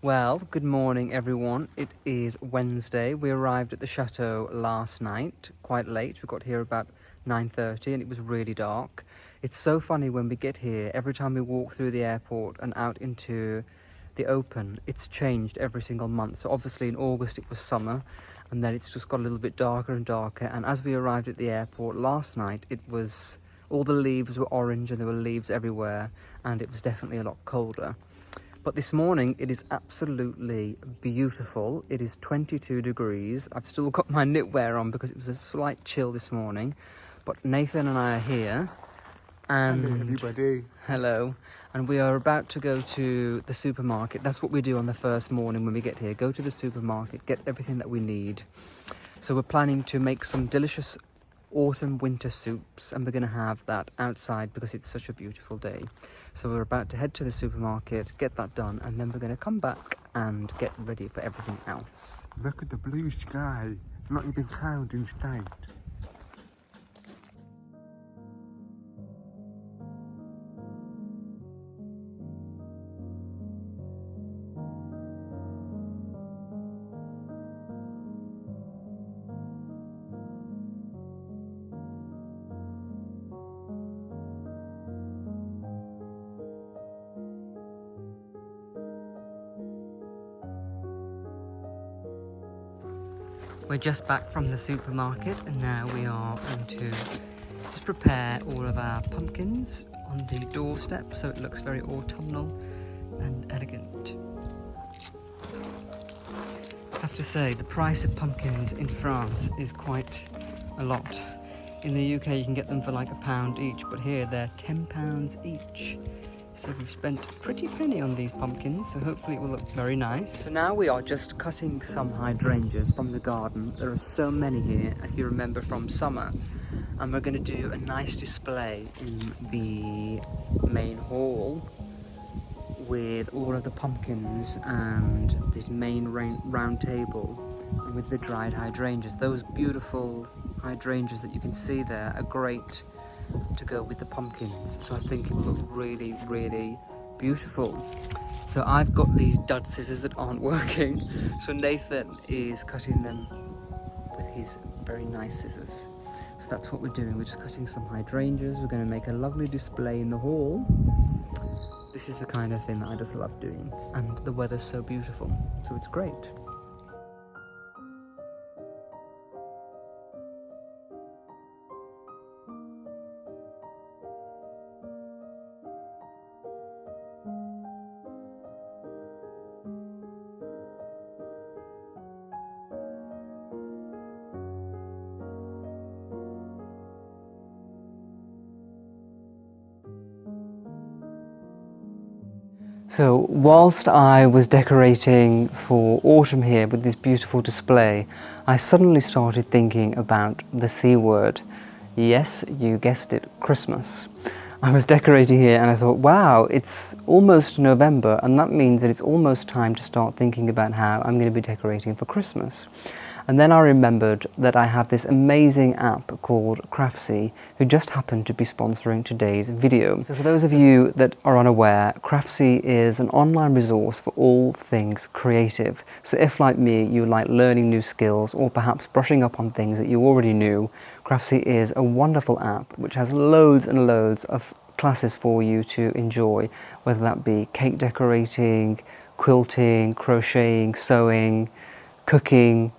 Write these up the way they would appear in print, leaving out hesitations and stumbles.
Well, good morning everyone. It is Wednesday. We arrived at the chateau last night, quite late. We got here about 9:30 and it was really dark. It's so funny when we get here, every time we walk through the airport and out into the open, it's changed every single month. So obviously in August it was summer, and then it's just got a little bit darker and darker. And as we arrived at the airport last night, it was, all the leaves were orange and there were leaves everywhere, and it was definitely a lot colder. But this morning it is absolutely beautiful. It is 22 degrees. I've still got my knitwear on because it was a slight chill this morning. But Nathan and I are here. And hello everybody. Hello. And we are about to go to the supermarket. That's what we do on the first morning when we get here. Go to the supermarket, get everything that we need. So we're planning to make some delicious autumn winter soups, and we're going to have that outside because it's such a beautiful day. So we're about to head to the supermarket, get that done, and then we're going to come back and get ready for everything else. Look at the blue sky. It's not even clouds in sight. We're just back from the supermarket and now we are going to just prepare all of our pumpkins on the doorstep so it looks very autumnal and elegant. I have to say, the price of pumpkins in France is quite a lot. In the UK you can get them for like £1 each, but here they're £10 each. So we've spent a pretty penny on these pumpkins, so hopefully it will look very nice. So now we are just cutting some hydrangeas from the garden. There are so many here, if you remember from summer. And we're going to do a nice display in the main hall with all of the pumpkins and this main round table, and with the dried hydrangeas. Those beautiful hydrangeas that you can see there are great to go with the pumpkins, so I think it will look really, really beautiful. So I've got these dud scissors that aren't working, so Nathan is cutting them with his very nice scissors. So that's what we're doing. We're just cutting some hydrangeas. We're going to make a lovely display in the hall. This is the kind of thing that I just love doing, and the weather's so beautiful, so it's great. So whilst I was decorating for autumn here with this beautiful display, I suddenly started thinking about the C word. Yes, you guessed it, Christmas. I was decorating here and I thought, wow, it's almost November, and that means that it's almost time to start thinking about how I'm going to be decorating for Christmas. And then I remembered that I have this amazing app called Craftsy, who just happened to be sponsoring today's video. So for those of you that are unaware, Craftsy is an online resource for all things creative. So if, like me, you like learning new skills or perhaps brushing up on things that you already knew, Craftsy is a wonderful app which has loads and loads of classes for you to enjoy, whether that be cake decorating, quilting, crocheting, sewing, cooking,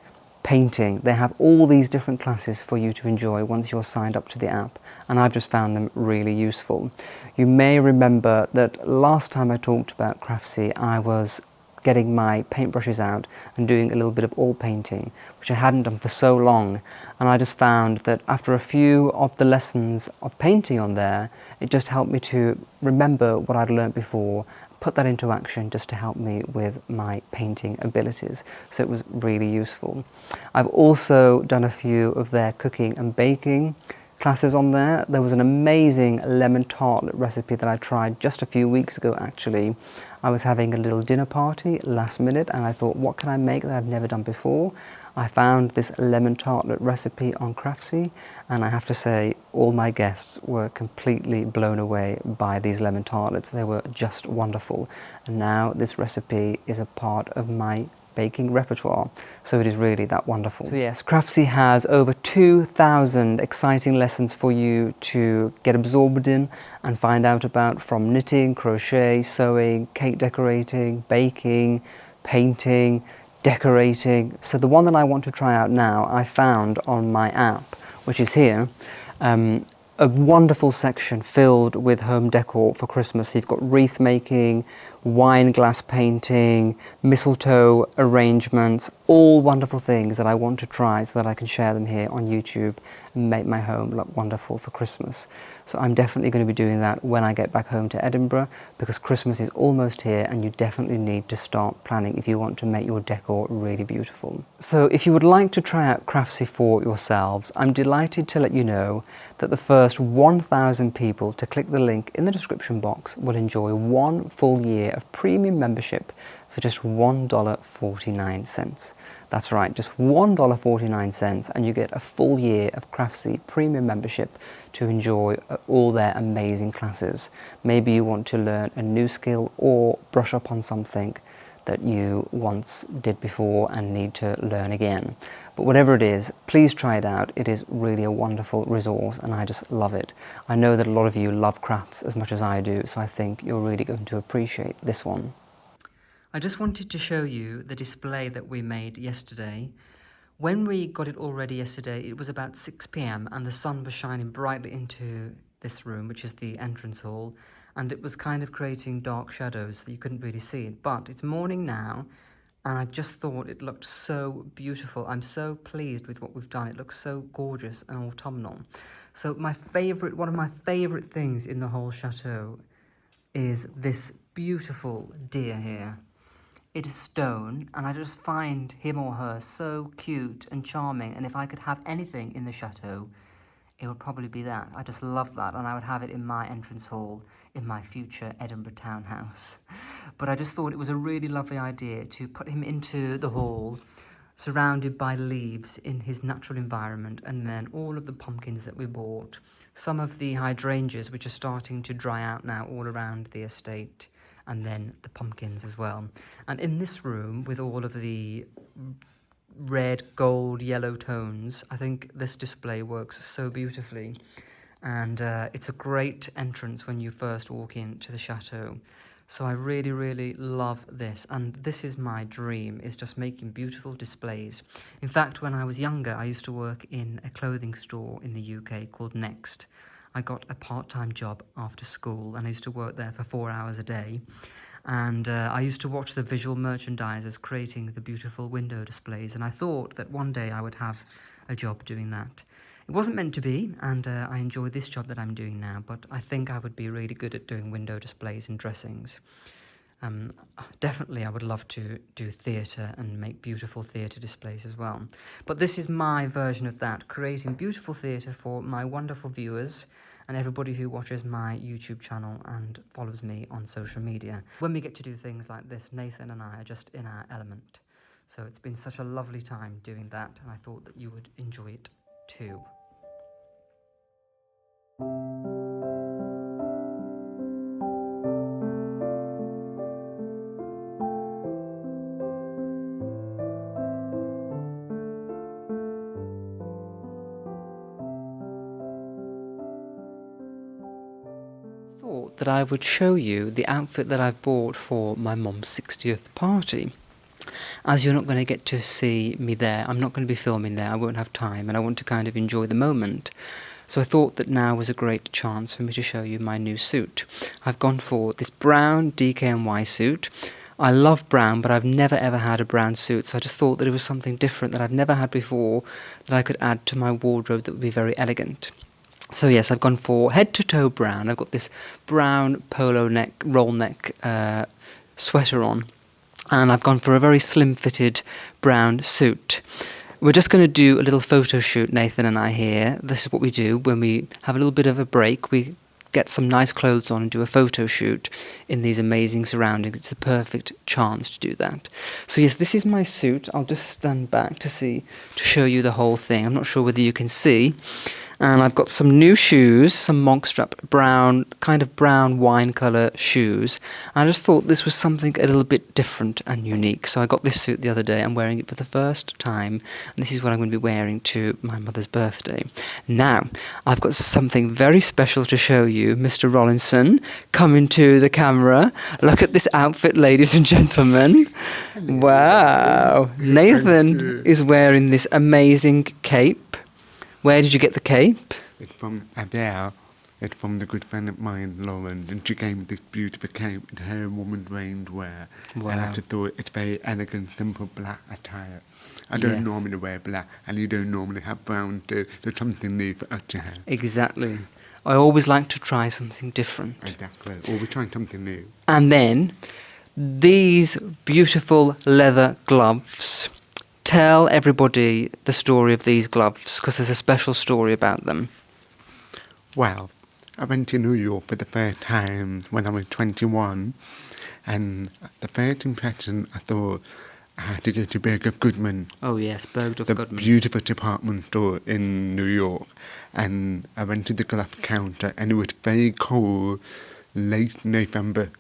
painting. They have all these different classes for you to enjoy once you're signed up to the app, and I've just found them really useful. You may remember that last time I talked about Craftsy, I was getting my paintbrushes out and doing a little bit of oil painting, which I hadn't done for so long, and I just found that after a few of the lessons of painting on there, it just helped me to remember what I'd learnt before, put that into action just to help me with my painting abilities. So it was really useful. I've also done a few of their cooking and baking classes on there. There was an amazing lemon tartlet recipe that I tried just a few weeks ago actually. I was having a little dinner party last minute and I thought, what can I make that I've never done before? I found this lemon tartlet recipe on Craftsy, and I have to say all my guests were completely blown away by these lemon tartlets. They were just wonderful, and now this recipe is a part of my baking repertoire, so it is really that wonderful. So yes, Craftsy has over 2,000 exciting lessons for you to get absorbed in and find out about, from knitting, crochet, sewing, cake decorating, baking, painting, decorating. So the one that I want to try out now, I found on my app, which is here, a wonderful section filled with home decor for Christmas. So you've got wreath making, wine glass painting, mistletoe arrangements, all wonderful things that I want to try so that I can share them here on YouTube and make my home look wonderful for Christmas. So I'm definitely going to be doing that when I get back home to Edinburgh, because Christmas is almost here and you definitely need to start planning if you want to make your decor really beautiful. So if you would like to try out Craftsy for yourselves, I'm delighted to let you know that the first 1,000 people to click the link in the description box will enjoy 1 full year of premium membership for just $1.49. That's right, just $1.49, and you get a full year of Craftsy premium membership to enjoy all their amazing classes. Maybe you want to learn a new skill or brush up on something that you once did before and need to learn again. But whatever it is, please try it out. It is really a wonderful resource and I just love it. I know that a lot of you love crafts as much as I do, so I think you're really going to appreciate this one. I just wanted to show you the display that we made yesterday. When we got it all ready yesterday, it was about 6 p.m. and the sun was shining brightly into this room, which is the entrance hall, and it was kind of creating dark shadows so you couldn't really see it. But it's morning now, and I just thought it looked so beautiful. I'm so pleased with what we've done. It looks so gorgeous and autumnal. So one of my favourite things in the whole chateau is this beautiful deer here. It is stone, and I just find him or her so cute and charming, and if I could have anything in the chateau, it would probably be that. I just love that, and I would have it in my entrance hall in my future Edinburgh townhouse. But I just thought it was a really lovely idea to put him into the hall, surrounded by leaves in his natural environment, and then all of the pumpkins that we bought, some of the hydrangeas which are starting to dry out now all around the estate, and then the pumpkins as well. And in this room, with all of the red, gold, yellow tones, I think this display works so beautifully. And it's a great entrance when you first walk into the chateau. So I really, really love this. And this is my dream, is just making beautiful displays. In fact, when I was younger, I used to work in a clothing store in the UK called Next. I got a part-time job after school, and I used to work there for 4 hours a day. And I used to watch the visual merchandisers creating the beautiful window displays, and I thought that one day I would have a job doing that. It wasn't meant to be, and I enjoy this job that I'm doing now, but I think I would be really good at doing window displays and dressings. Definitely I would love to do theatre and make beautiful theatre displays as well. But this is my version of that, creating beautiful theatre for my wonderful viewers and everybody who watches my YouTube channel and follows me on social media. When we get to do things like this, Nathan and I are just in our element. So it's been such a lovely time doing that, and I thought that you would enjoy it too. Thought that I would show you the outfit that I've bought for my mum's 60th party. As you're not going to get to see me there, I'm not going to be filming there, I won't have time, and I want to kind of enjoy the moment. So I thought that now was a great chance for me to show you my new suit. I've gone for this brown DKNY suit. I love brown, but I've never ever had a brown suit, so I just thought that it was something different that I've never had before that I could add to my wardrobe that would be very elegant. So yes, I've gone for head to toe brown. I've got this brown polo neck, roll neck sweater on, and I've gone for a very slim fitted brown suit. We're just going to do a little photo shoot, Nathan and I here. This is what we do when we have a little bit of a break. We get some nice clothes on and do a photo shoot in these amazing surroundings. It's a perfect chance to do that. So yes, this is my suit. I'll just stand back to show you the whole thing. I'm not sure whether you can see. And I've got some new shoes, some Mogstrap brown, kind of brown wine colour shoes. I just thought this was something a little bit different and unique. So I got this suit the other day. I'm wearing it for the first time. And this is what I'm going to be wearing to my mother's birthday. Now, I've got something very special to show you. Mr. Rollinson, come into the camera. Look at this outfit, ladies and gentlemen. Wow. Nathan is wearing this amazing cape. Where did you get the cape? It's from Adele. It's from the good friend of mine, Lauren, and she gave me this beautiful cape with her woman's range wear. Wow. And I just thought it's very elegant, simple black attire. I don't normally wear black, and you don't normally have brown too. There's something new for us to have. Exactly. I always like to try something different. Exactly. Or we're trying something new. And then, these beautiful leather gloves. Tell everybody the story of these gloves, because there's a special story about them. Well, I went to New York for the first time when I was 21, and the first impression I thought I had to go to Bergdorf Goodman. Oh yes, Bergdorf the Goodman. Beautiful department store in New York. And I went to the glove counter, and it was very cold, late November.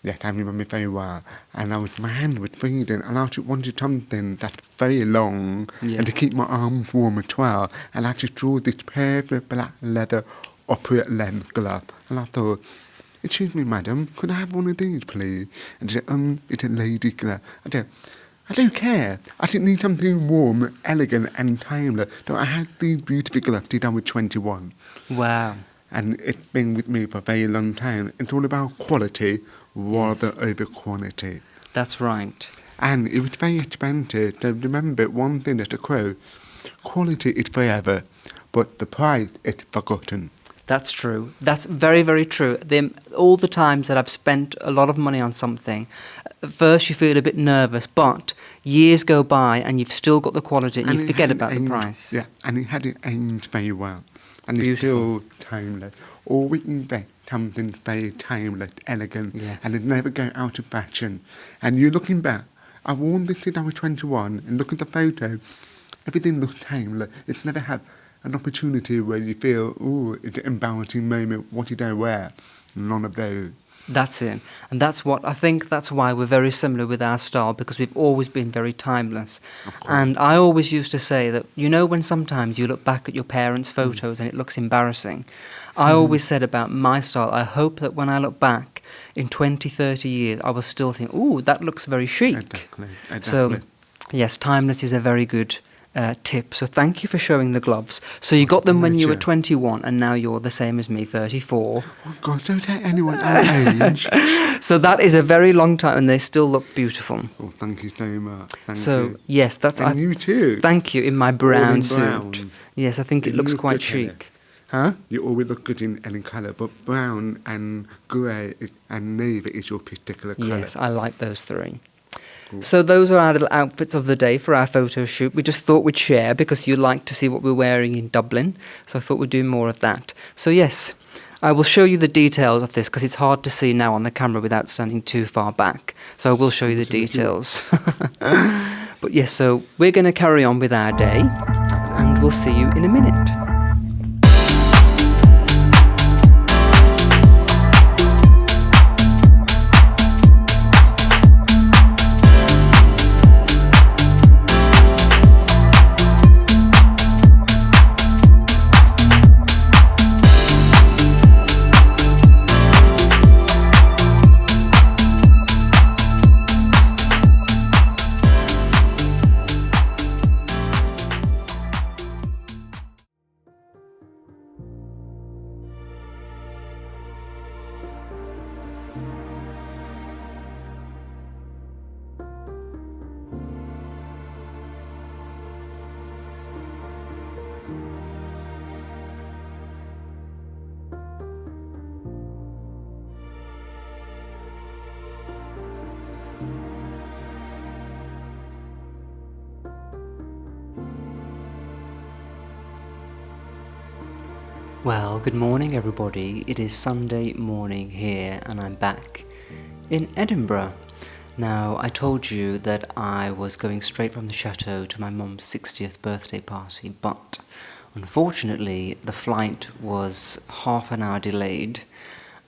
Yes, I remember very well. And my hand was freezing, and I just wanted something that's very long, and to keep my arms warm as well. And I just drew this perfect black leather opera length glove. And I thought, excuse me, madam, could I have one of these, please? And she said, it's a lady glove. I said, I don't care. I just need something warm, elegant, and timeless. So I had these beautiful gloves since I was 21. Wow. And it's been with me for a very long time. It's all about quality rather over quantity. That's right. And it was very expensive. So remember one thing as a quote, quality is forever, but the price is forgotten. That's true. That's very, very true. All the times that I've spent a lot of money on something, at first you feel a bit nervous, but years go by and you've still got the quality and you forget about the price. Yeah, and it hadn't aged very well. And Beautiful. It's still timeless. Or we can get something very timeless, elegant, and it never go out of fashion. And you're looking back, I worn this since I was 21, and look at the photo, everything looks timeless. It's never had an opportunity where you feel, ooh, it's an embarrassing moment, what did I wear? None of those. That's it. And that's why we're very similar with our style, because we've always been very timeless. And I always used to say that, when sometimes you look back at your parents' photos and it looks embarrassing, I always said about my style, I hope that when I look back in 20, 30 years, I will still think, ooh, that looks very chic. Exactly. So, yes, timeless is a very good tip. So thank you for showing the gloves. So you got them when you were 21 and now you're the same as me, 34. Oh God, don't tell anyone our age. So that is a very long time and they still look beautiful. Oh, thank you so much. Thank so you. Yes, that's... And you too. Thank you, in my brown suit. Brown. Yes, I think it looks quite chic. Huh? You always look good in any colour, but brown and grey and navy is your particular colour. Yes, I like those three. So those are our little outfits of the day for our photo shoot. We just thought we'd share because you like to see what we're wearing in Dublin. So I thought we'd do more of that. So yes, I will show you the details of this because it's hard to see now on the camera without standing too far back. So I will show you the details. But yes, so we're going to carry on with our day and we'll see you in a minute. Well, good morning everybody. It is Sunday morning here and I'm back in Edinburgh. Now, I told you that I was going straight from the chateau to my mum's 60th birthday party, but unfortunately the flight was half an hour delayed,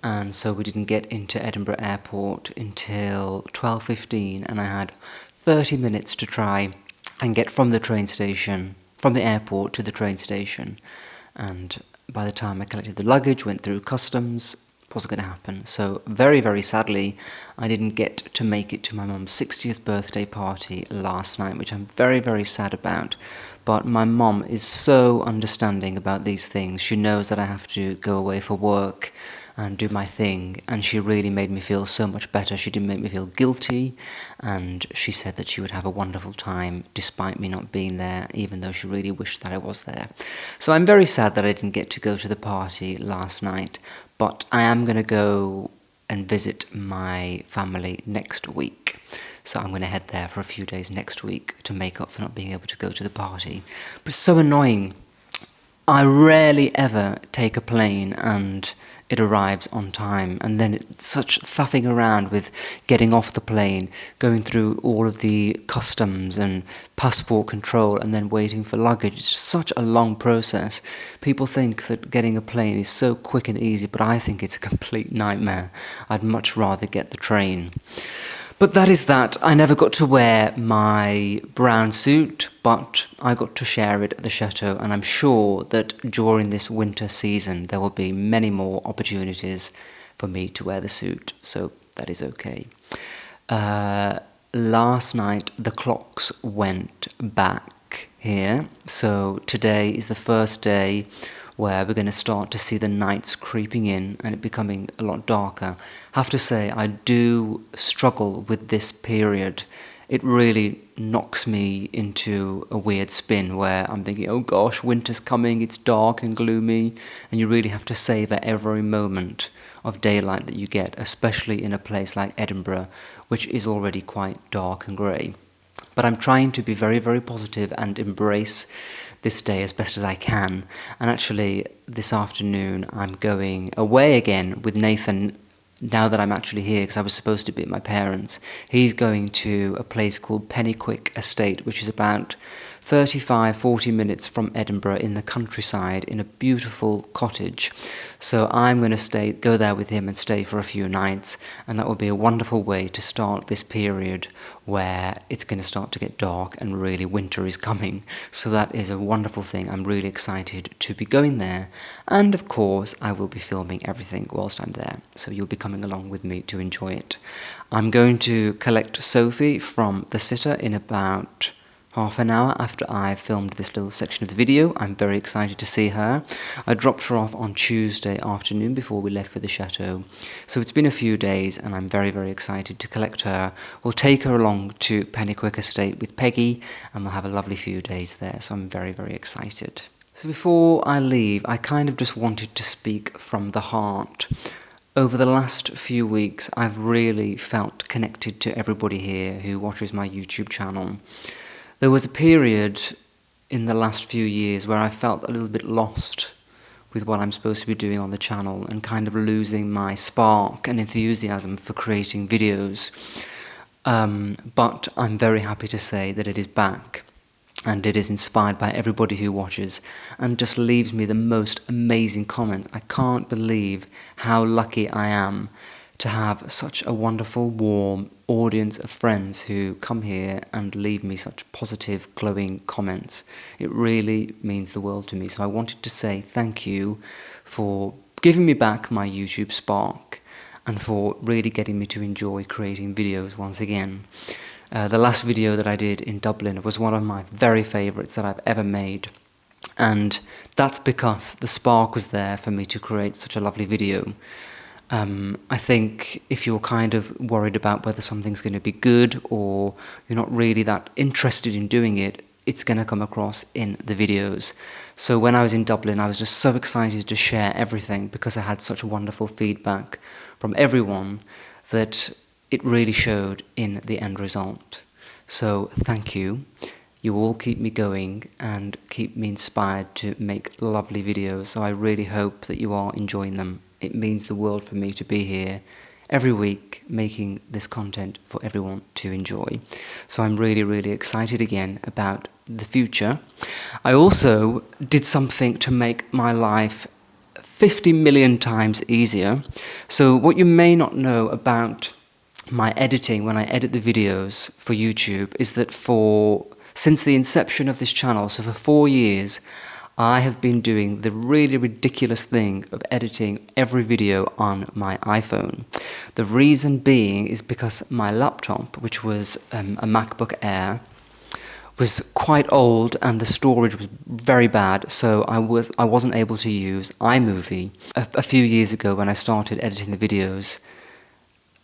and so we didn't get into Edinburgh Airport until 12:15, and I had 30 minutes to try and get from the airport to the train station. And by the time I collected the luggage, went through customs, wasn't going to happen. So very, very sadly, I didn't get to make it to my mum's 60th birthday party last night, which I'm very, very sad about. But my mum is so understanding about these things. She knows that I have to go away for work and do my thing, and she really made me feel so much better. She didn't make me feel guilty, and she said that she would have a wonderful time despite me not being there, even though she really wished that I was there. So I'm very sad that I didn't get to go to the party last night, but I am going to go and visit my family next week. So I'm going to head there for a few days next week to make up for not being able to go to the party. But it's so annoying. I rarely ever take a plane and it arrives on time, and then it's such faffing around with getting off the plane, going through all of the customs and passport control, and then waiting for luggage. It's just such a long process. People think that getting a plane is so quick and easy, but I think it's a complete nightmare. I'd much rather get the train. But that is that. I never got to wear my brown suit, but I got to share it at the chateau, and I'm sure that during this winter season there will be many more opportunities for me to wear the suit, so that is okay. Last night the clocks went back here, so today is the first day where we're going to start to see the nights creeping in and it becoming a lot darker. I have to say, I do struggle with this period. It really knocks me into a weird spin where I'm thinking, oh gosh, winter's coming, it's dark and gloomy, and you really have to savour every moment of daylight that you get, especially in a place like Edinburgh, which is already quite dark and grey. But I'm trying to be very, very positive and embrace this day as best as I can. And actually, this afternoon, I'm going away again with Nathan, now that I'm actually here, because I was supposed to be at my parents'. He's going to a place called Pennyquick Estate, which is about 35-40 minutes from Edinburgh in the countryside in a beautiful cottage. So I'm going to go there with him and stay for a few nights, and that will be a wonderful way to start this period where it's going to start to get dark and really winter is coming. So that is a wonderful thing. I'm really excited to be going there, and of course I will be filming everything whilst I'm there, so you'll be coming along with me to enjoy it. I'm going to collect Sophie from the sitter in about half an hour after I filmed this little section of the video. I'm very excited to see her. I dropped her off on Tuesday afternoon before we left for the chateau. So it's been a few days and I'm very, very excited to collect her. We'll take her along to Pennyquick Estate with Peggy and we'll have a lovely few days there. So I'm very, very excited. So before I leave, I kind of just wanted to speak from the heart. Over the last few weeks, I've really felt connected to everybody here who watches my YouTube channel. There was a period in the last few years where I felt a little bit lost with what I'm supposed to be doing on the channel and kind of losing my spark and enthusiasm for creating videos. But I'm very happy to say that it is back and it is inspired by everybody who watches and just leaves me the most amazing comments. I can't believe how lucky I am to have such a wonderful, warm audience of friends who come here and leave me such positive, glowing comments. It really means the world to me. So I wanted to say thank you for giving me back my YouTube spark and for really getting me to enjoy creating videos once again. The last video that I did in Dublin was one of my very favourites that I've ever made. And that's because the spark was there for me to create such a lovely video. I think if you're kind of worried about whether something's going to be good or you're not really that interested in doing it, it's going to come across in the videos. So when I was in Dublin, I was just so excited to share everything because I had such wonderful feedback from everyone that it really showed in the end result. So thank you. You all keep me going and keep me inspired to make lovely videos, so I really hope that you are enjoying them. It means the world for me to be here every week making this content for everyone to enjoy. So I'm really, really excited again about the future. I also did something to make my life 50 million times easier. So what you may not know about my editing when I edit the videos for YouTube is that since the inception of this channel, so for 4 years, I have been doing the really ridiculous thing of editing every video on my iPhone. The reason being is because my laptop, which was a MacBook Air, was quite old and the storage was very bad, so I wasn't able to use iMovie. A few years ago when I started editing the videos,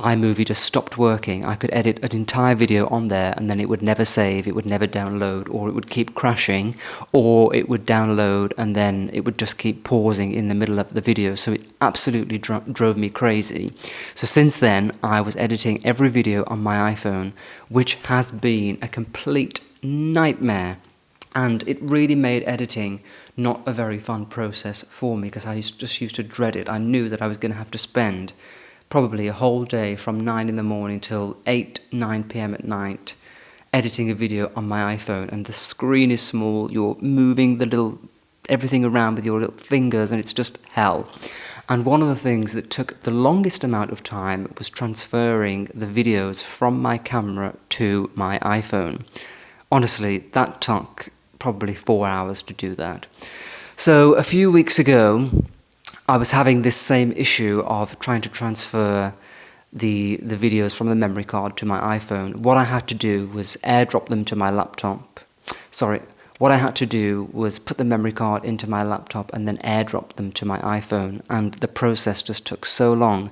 iMovie just stopped working. I could edit an entire video on there and then it would never save, it would never download, or it would keep crashing, or it would download and then it would just keep pausing in the middle of the video. So it absolutely drove me crazy. So since then, I was editing every video on my iPhone, which has been a complete nightmare. And it really made editing not a very fun process for me because I just used to dread it. I knew that I was going to have to spend probably a whole day from 9 in the morning till 9 p.m. at night editing a video on my iPhone, and the screen is small, you're moving everything around with your little fingers, and it's just hell. And one of the things that took the longest amount of time was transferring the videos from my camera to my iPhone. Honestly, that took probably 4 hours to do that. So a few weeks ago, I was having this same issue of trying to transfer the videos from the memory card to my iPhone. What I had to do was airdrop them to my laptop. What I had to do was put the memory card into my laptop and then airdrop them to my iPhone, and the process just took so long.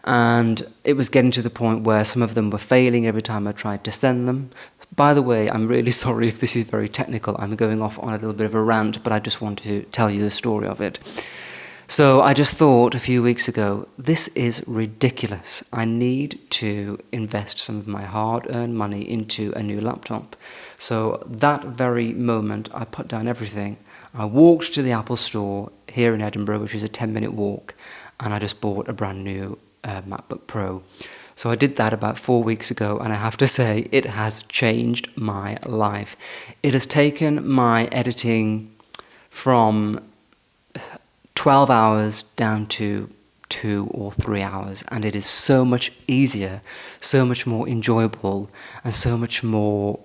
And it was getting to the point where some of them were failing every time I tried to send them. By the way, I'm really sorry if this is very technical. I'm going off on a little bit of a rant, but I just want to tell you the story of it. So I just thought a few weeks ago, this is ridiculous. I need to invest some of my hard-earned money into a new laptop. So that very moment, I put down everything. I walked to the Apple store here in Edinburgh, which is a 10-minute walk, and I just bought a brand new MacBook Pro. So I did that about 4 weeks ago, and I have to say, it has changed my life. It has taken my editing from 12 hours down to 2 or 3 hours, and it is so much easier, so much more enjoyable, and so much more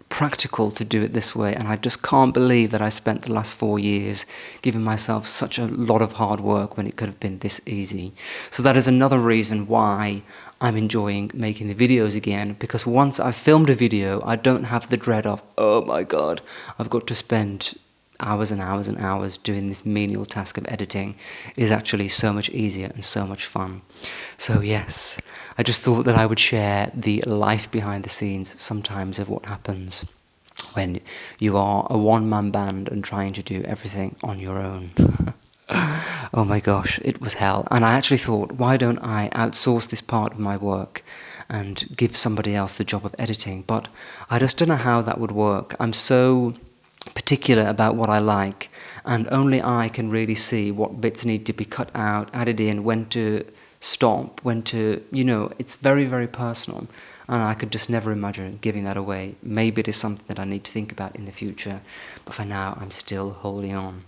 practical to do it this way. And I just can't believe that I spent the last 4 years giving myself such a lot of hard work when it could have been this easy. So that is another reason why I'm enjoying making the videos again, because once I've filmed a video, I don't have the dread of, oh my god, I've got to spend hours and hours and hours doing this menial task of editing. It is actually so much easier and so much fun. So yes, I just thought that I would share the life behind the scenes sometimes of what happens when you are a one-man band and trying to do everything on your own. Oh my gosh, it was hell. And I actually thought, why don't I outsource this part of my work and give somebody else the job of editing? But I just don't know how that would work. I'm so particular about what I like, and only I can really see what bits need to be cut out, added in, when to stop, when to, it's very, very personal, and I could just never imagine giving that away. Maybe it is something that I need to think about in the future, but for now I'm still holding on.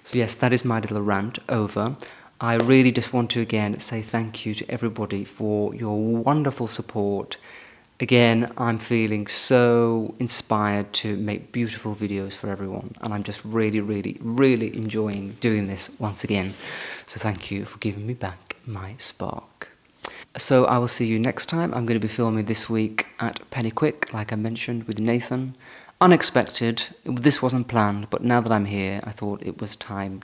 So yes, that is my little rant over. I really just want to again say thank you to everybody for your wonderful support. Again, I'm feeling so inspired to make beautiful videos for everyone, and I'm just really, really, really enjoying doing this once again. So thank you for giving me back my spark. So I will see you next time. I'm going to be filming this week at Pennyquick, like I mentioned, with Nathan. Unexpected. This wasn't planned, but now that I'm here, I thought it was time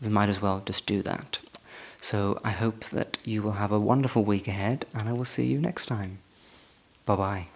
we might as well just do that. So I hope that you will have a wonderful week ahead, and I will see you next time. Bye-bye.